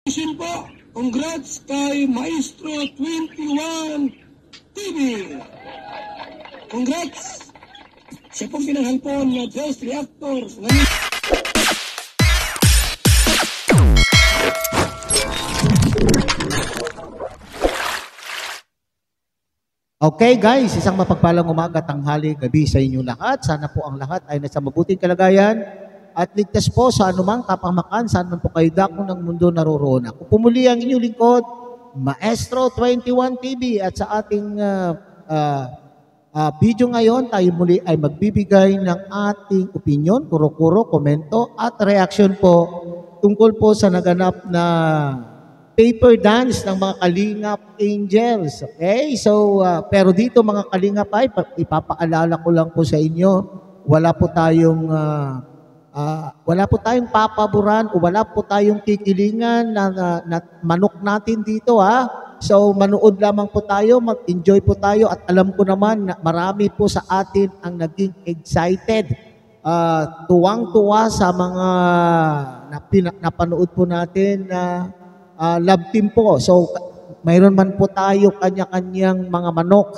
Po, congrats kay Maestro 21 TV. Congrats! Siya pong pinanghalpon na Ghost Reactor. Okay guys, isang mapagpalang umaga, tanghali, gabi sa inyo lahat. Sana po ang lahat ay nasa mabuting kalagayan at ligtas po sa anumang kapahamakan saan man po kayo dako ng mundo naroroon. Ako pumuli ang inyong lingkod, Maestro 21 TV, at sa ating video ngayon, tayo muli ay magbibigay ng ating opinion, kuro-kuro, komento at reaction po tungkol po sa naganap na paper dance ng mga Kalingap Angels. Okay? So, pero dito mga Kalingap ay ipapaalala ko lang po sa inyo, wala po tayong papaboran o wala po tayong kikilingan na manok natin dito ha. So manood lamang po tayo, mag-enjoy po tayo at alam ko naman na marami po sa atin ang naging excited. Tuwang-tuwa sa mga napanood po natin na love team po. So mayroon man po tayo kanya-kanyang mga manok,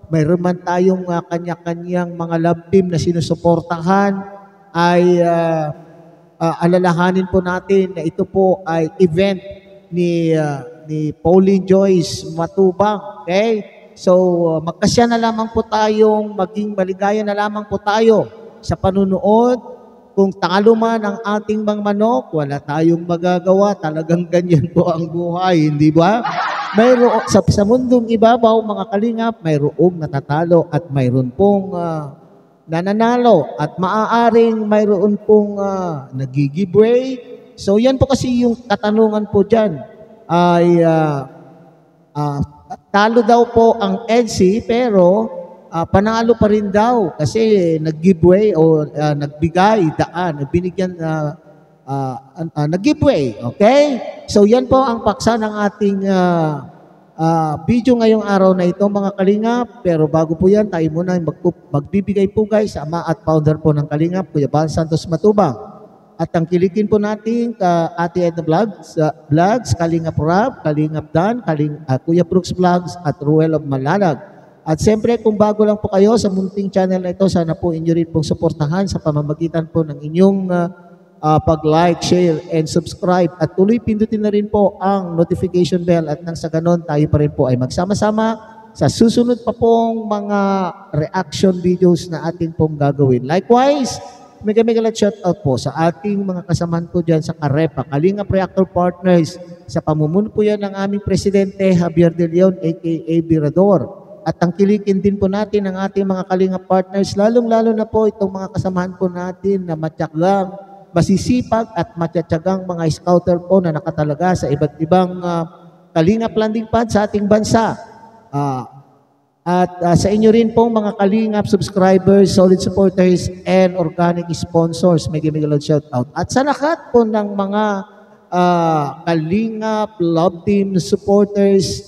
mayroon man tayong kanya-kanyang mga love team na sinusuportahan, ay alalahanin po natin na ito po ay event ni Pauline Joyce Matubang. Okay? So, magkasya na lamang po tayong maging maligaya na lamang po tayo sa panunood. Kung talo man ang ating mga manok, wala tayong magagawa. Talagang ganyan po ang buhay, hindi ba? Mayroon, sa mundong ibabaw, mga Kalingap, mayroong natatalo at mayroon pong nananalo at maaaring mayroon pong nag-giveaway. So yan po kasi yung katanungan po dyan ay talo daw po ang EDSI pero panalo pa rin daw kasi nag-giveaway o nagbigay daan, binigyan nag-giveaway. Okay? So yan po ang paksa ng ating video ngayong araw na ito mga Kalingap. Pero bago po yan, tayo muna magbibigay po guys sa ama at founder po ng Kalingap, Kuya Bal Santos Matubang. At ang kiligin po natin Ate Edna Vlogs, Kalingap Rap, Kalingap Dan, Kuya Brooks Vlogs at Ruel of Malalag. At siyempre kung bago lang po kayo sa munting channel na ito, sana po inyo rin pong suportahan sa pamamagitan po ng inyong pag-like, share, and subscribe. At tuloy pindutin na rin po ang notification bell at nang sa ganon tayo pa rin po ay magsama-sama sa susunod pa pong mga reaction videos na ating pong gagawin. Likewise, mega shout out po sa ating mga kasamahan po dyan sa Karepa, Kalingap Reactor Partners. Sa pamumuno po yan ng aming Presidente Javier De Leon aka Virador. At tangkilikin din po natin ang ating mga Kalingap Partners, lalong-lalo na po itong mga kasamahan po natin na matyagang, masisipag at matyatyagang mga scouter po na nakatalaga sa iba't ibang Kalingap landing pad sa ating bansa. At sa inyo rin pong mga Kalingap subscribers, solid supporters, and organic sponsors, mega shout out. At sa lahat po ng mga Kalingap love team supporters,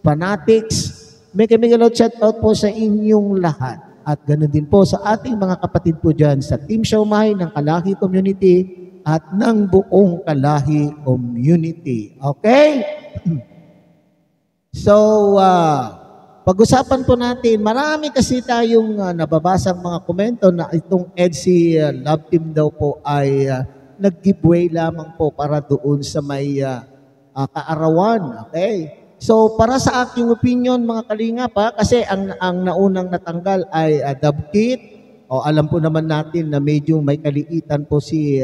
fanatics, mega shout out po sa inyong lahat. At ganoon din po sa ating mga kapatid po dyan sa Team Siomay ng Kalahi Community at ng buong Kalahi Community. Okay? So, pag-usapan po natin, marami kasi tayong nababasang mga komento na itong EDSI Love Team daw po ay nag-giveaway lamang po para doon sa may kaarawan. Okay? So, para sa aking opinion, mga Kalingap, kasi ang naunang natanggal ay Dove Kit. O alam po naman natin na medyo may kaliitan po si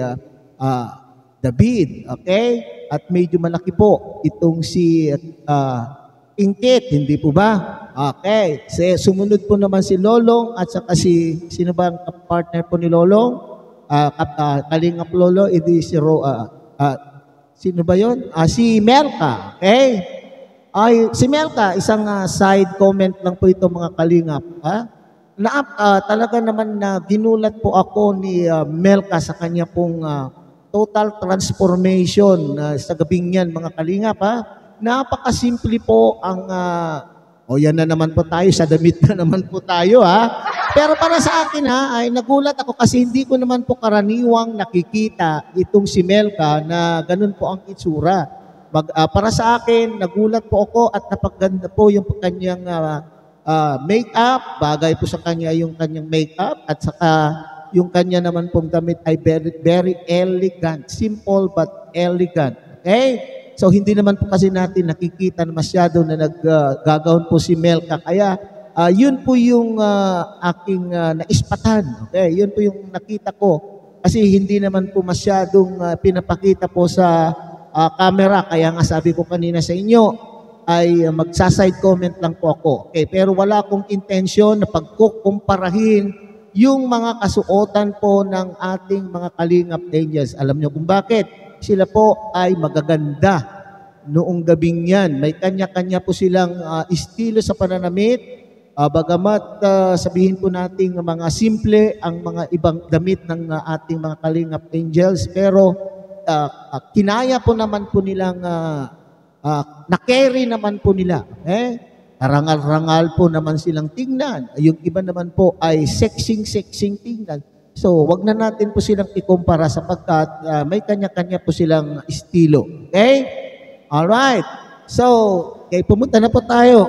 David. Okay? At medyo malaki po itong si Ingkit, hindi po ba? Okay. Sumunod po naman si Lolong at saka sino ba ang partner po ni Lolong? Kalingap Lolo, edi si sino ba yun? Si Melka. Okay? Si Melka, isang side comment lang po ito mga Kalingap. Talaga naman na ginulat po ako ni Melka sa kanya pong total transformation sa gabing yan mga Kalingap. Napakasimple po ang yan na naman po tayo, sa damit na naman po tayo Pero para sa akin ay nagulat ako kasi hindi ko naman po karaniwang nakikita itong si Melka na ganun po ang itsura. Para sa akin, nagulat po ako at napaganda po yung kanyang make-up. Bagay po sa kanya yung kanyang make-up at saka yung kanya naman pong damit ay very, very elegant. Simple but elegant. Okay? So hindi naman po kasi natin nakikita na masyado na naggagawin po si Melka. Kaya yun po yung aking naispatan. Okay? Yun po yung nakita ko. Kasi hindi naman po masyadong pinapakita po sa camera. Kaya nga sabi ko kanina sa inyo ay magsa-side comment lang po ako. Okay? Pero wala akong intensyon na pagkukumparahin yung mga kasuotan po ng ating mga Kalingap Angels. Alam nyo kung bakit? Sila po ay magaganda noong gabing yan. May kanya-kanya po silang estilo sa pananamit. Bagamat sabihin po natin mga simple ang mga ibang damit ng ating mga Kalingap Angels, pero kinaya po naman po nilang, na-carry naman po nila. Rangal-rangal po naman silang tingnan. Yung iba naman po ay sexing-sexing tingnan. So, wag na natin po silang ikumpara sapagkat may kanya-kanya po silang estilo. Okay? Alright. So, okay, pumunta na po tayo.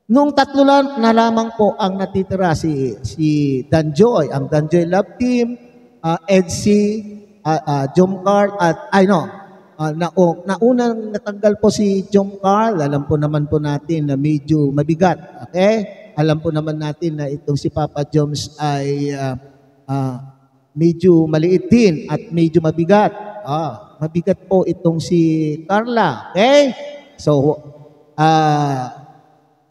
Nung tatlo lang na lamang po ang natitira si Danjoy, ang Danjoy Love Team, Edsy, Jom Carl, at naunang natanggal po si Jom Carl. Alam po naman po natin na medyo mabigat. Okay? Alam po naman natin na itong si Papa Joms ay medyo maliit din at medyo mabigat. Mabigat po itong si Carla. Okay? So,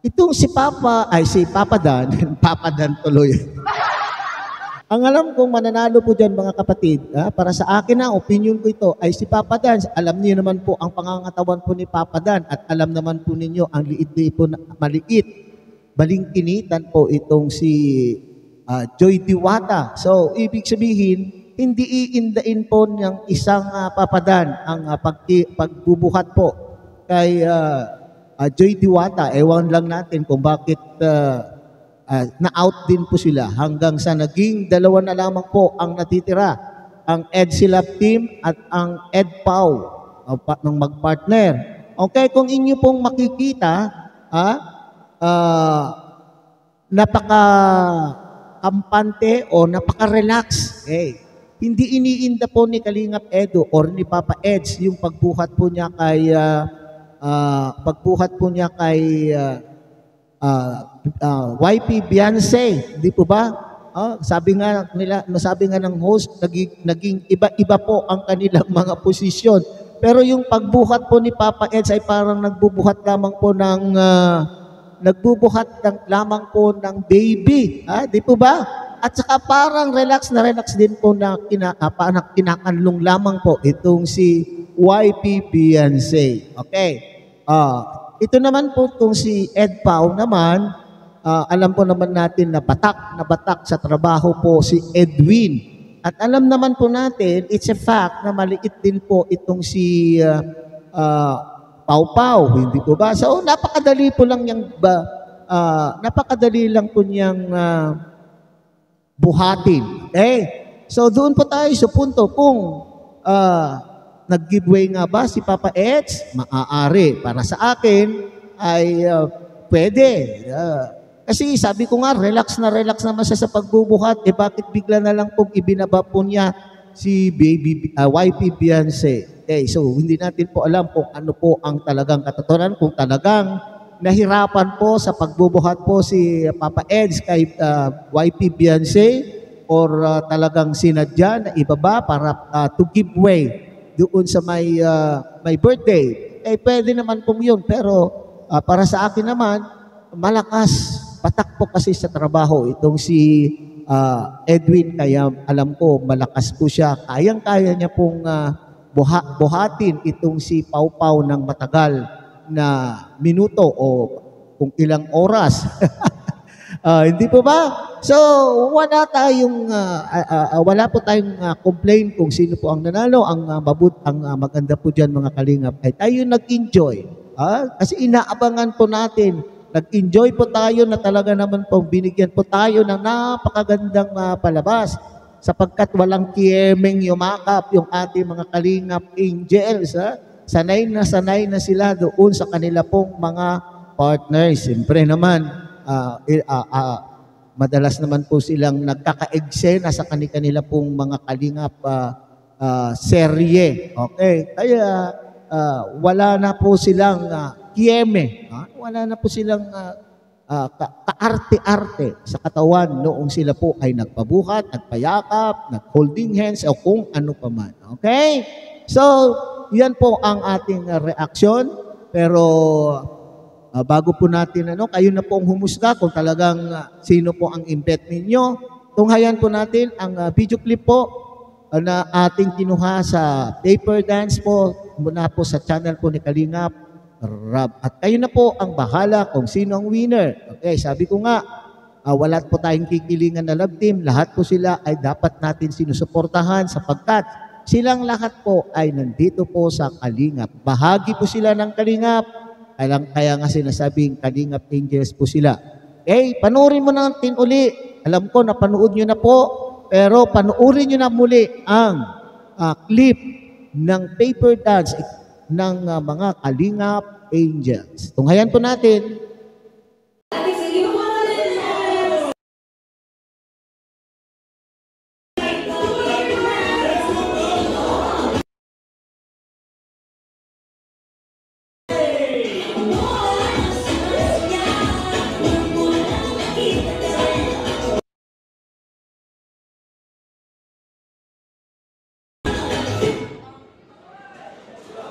itong si Papa Dan, Papa Dan tuloy. Ang alam kong mananalo po dyan mga kapatid, para sa akin na, opinion ko ito, ay si Papa Dan. Alam niyo naman po ang pangangatawan po ni Papa Dan at alam naman po ninyo ang liit po, maliit. Balingkinitan po itong si Joy Diwata. So, ibig sabihin, hindi iindain po ng isang papadan ang pagbubuhat po kay Joy Diwata. Ewan lang natin kung bakit na-out din po sila hanggang sa naging dalawa na lamang po ang natitira. Ang Edsy Love Team at ang Ed Pau ng magpartner. Okay, kung inyo pong makikita, napaka-kampante o napaka-relax. Okay. Hindi iniinda po ni Kalingap Edo or ni Papa Eds yung pagbuhat po niya kay YP Beyonce, di po ba? Sabi nga ng host, naging iba-iba po ang kanilang mga posisyon. Pero yung pagbuhat po ni Papa Eds ay parang nagbubuhat lamang po lamang po ng baby. Di po ba? At saka parang relax din po na kinakanlong lamang po itong si YP Beyonce. Okay. Ito naman po itong si Ed Pau naman, alam po naman natin na batak sa trabaho po si Edwin. At alam naman po natin, it's a fact na maliit din po itong si Pau, hindi po ba? So, napakadali lang po niyang buhatin. So, doon po tayo sa punto kung nag-giveaway nga ba si Papa Eds? Maaari. Para sa akin, ay pwede. Kasi sabi ko nga, relax naman siya sa pagbubuhat. Bakit bigla na lang pong ibinaba po niya si YP Beyonce? So, hindi natin po alam kung ano po ang talagang katotohanan, kung talagang nahirapan po sa pagbubuhat po si Papa Eds kay YP Beyonce or talagang sinadya na ibaba para to give way doon sa may birthday. Pwede naman po yun. Pero para sa akin naman, malakas, patak po kasi sa trabaho itong si Edwin. Kaya alam ko, malakas po siya. Kayang-kaya niya pong buhatin itong si Pau ng matagal na minuto o kung ilang oras. Hindi po ba? So, wala po tayong complaint kung sino po ang nanalo. Ang maganda po dyan mga kalingap ay tayo nag-enjoy. Kasi inaabangan po natin. Nag-enjoy po tayo na talaga naman po binigyan po tayo ng napakagandang palabas. Sapagkat walang kiyemeng yumakap yung ating mga Kalingap Angels. sanay na sila doon sa kanila pong mga partners. Siyempre naman, madalas naman po silang nagkaka-eksena sa kanila pong mga kalingap serye. Okay? Kaya wala na po silang kieme. Wala na po silang kaarte-arte sa katawan noong sila po ay nagpabuhat, nagpayakap, nag-holding hands, o kung ano pa man. Okay? So, yan po ang ating reaksyon. Pero bago po natin, kayo na po ang humusga kung talagang sino po ang imbet ninyo. Tunghayan po natin ang video clip po na ating kinuha sa paper dance po mula po sa channel po ni Kalingap Rab. At kayo na po ang bahala kung sino ang winner. Okay, sabi ko nga, wala po tayong kikilingan na love team. Lahat po sila ay dapat natin sinusuportahan sapagkat silang lahat po ay nandito po sa Kalingap. Bahagi po sila ng Kalingap. Kaya nga sinasabing Kalingap Angels po sila. Okay, panoorin mo natin uli. Alam ko, napanood nyo na po. Pero panoorin nyo na muli ang clip ng paper dance ng mga Kalingap Angels. Tunghayan po natin.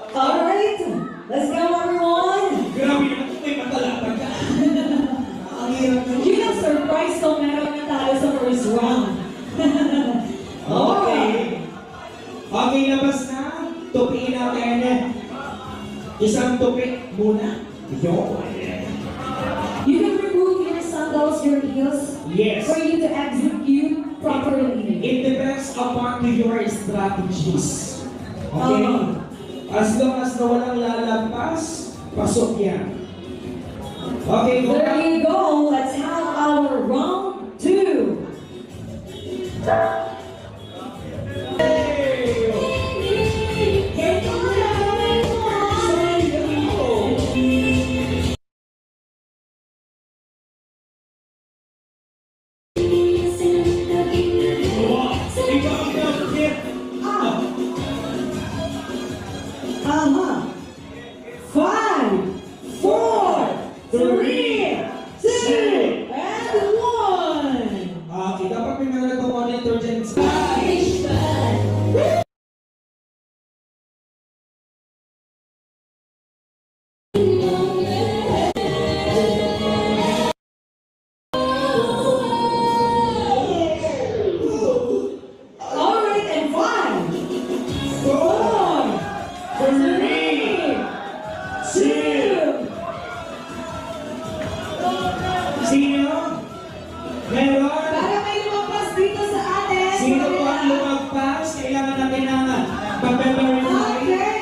Alright, let's go everyone! Grabe naman ito, may matalapan ka. Ang hirap na. Yun ang surprise kung meron na tayo sa first round. Okay. Okay, labas na. Tupiin natin. Isang tupi muna. You can remove your sandals, your heels, Yes. for you to execute properly. It depends upon your strategies. Okay? As long as na walang lalampas, pasok yan. Okay, go There back. you go. Let's have our round 2. Five, four, three, two, and one. Okay, dapat may mga nagpa-monitor dyan. Alright, and five, four, three, two. Sino? Meron? Para may lumabas dito sa atin. Sino po ang lumagpas? Kailangan natin ng pag-verify. Okay.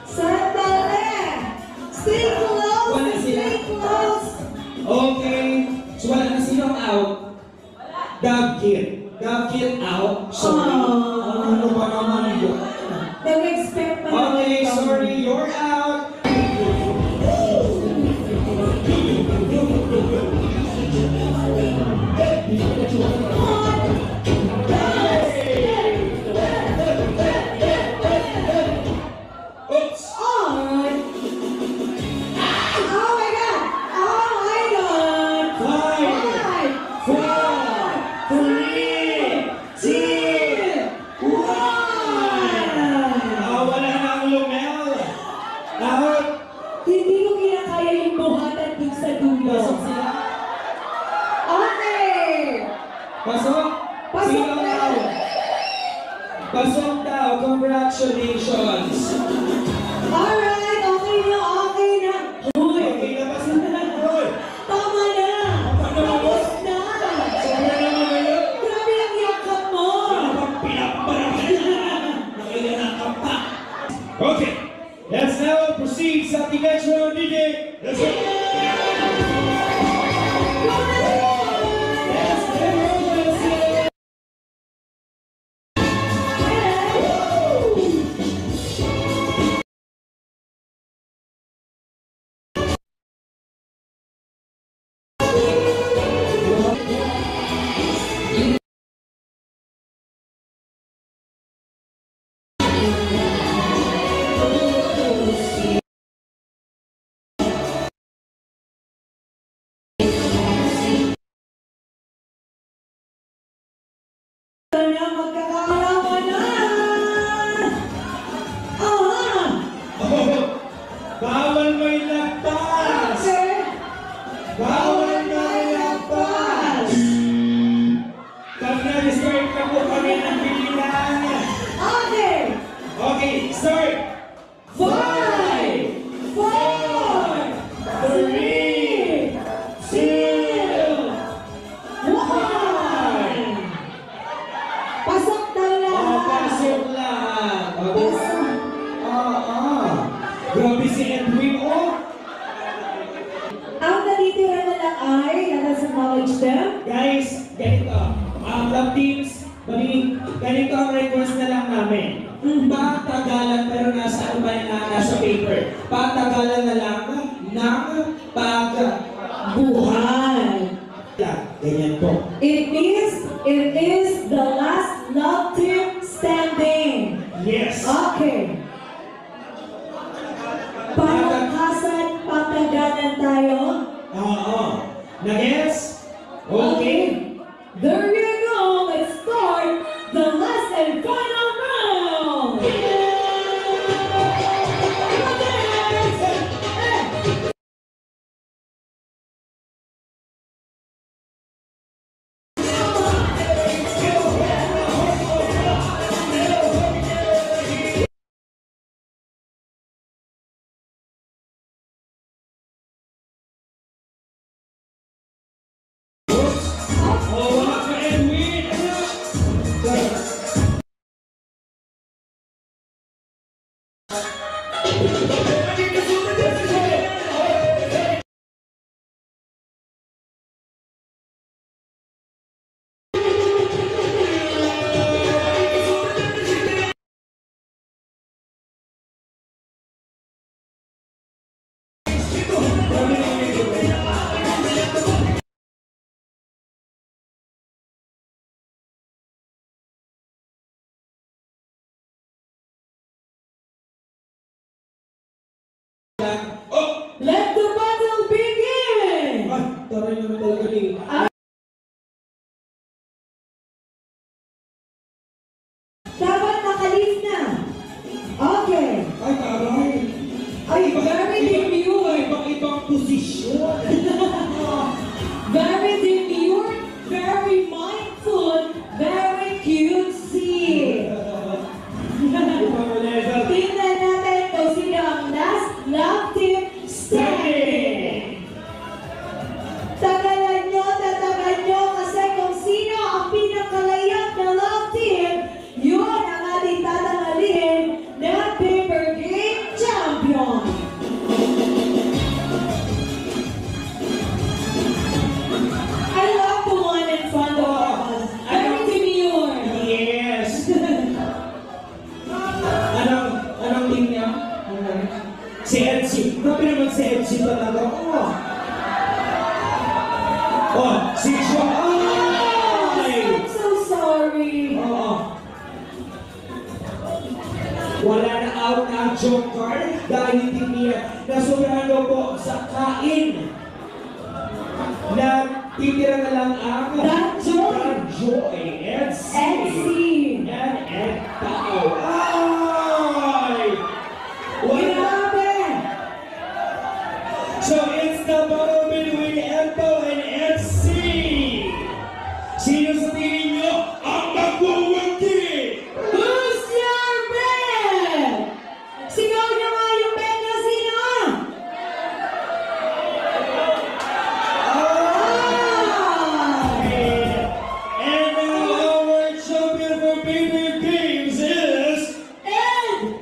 Sandali. Stay close. Wala sila. Stay close. Okay. So wala na sino out? Dog kill. Dog kill out. Sorry. Ano ba naman yun? Nag-expect pa naman Okay, ito. sorry. You're out. Oops. Alright. Oh my God. Oh my God. Five, four, three, two, one. Wala na ang lumel. Out. Hindi ko kinakaya yung buhatan dun sa dulo. Pasok sila. Okay. Pasok. Pasok Sino na. out? Pasok daw. Congratulations. Alright. Okay na. Okay na. Hoy. Okay, labas na. Hoy. Tama na. Tapos na. Sobra naman ngayon. Grabe ang yakap mo. Okay, let's now proceed sa ating next round, DJ. Let's go! Grabe si Edwin, oh. Ang natitira na lang ay, let us acknowledge them. Guys, ganito. Love teams, ganito ang request na lang namin. Patagalan, pero nasa ano ba yan, nasa paper. Patagalan na lang ng pagbuhay. Ganyan po. It is the last love team standing. Yes. Okay. Palakasan, patagalan tayo. Oo. Nagets? Okay. There you go. Let's start the last and final round. Oh, wala ka Edwin. Oh! Let the battle begin. Ay, taray naman talaga ni. Dapat nakalis na. Okay. Ay, taray. Ay, Very demure. ibang posisyon. Very demure, very mindful, very cutesy. Ibang level. Tingnan natin kung sino ang last love team standing. Tagalan nyo kasi kung sino ang pinakalayat na love team, yun ang ating tatangalin na paper game champion. I love the one in front of us. Very demure. Yes. Anong team niya? Si Edsi. Grabe naman si Edsi talaga. Oh. Oh, si Joy. I'm so sorry. Oo. Wala na out na ang joker dahil hindi niya nasobrahan po sa kain. Titira na lang ang Joy. Edsi. And tao. Ay! Wala. Grabe. So it's the battle between Ento and FC. Sino sa tingin nyo ang magwawagi? Who's your man? Sigaw niyo nga yung man niya, sino? Ah! And now our champion for paper games is And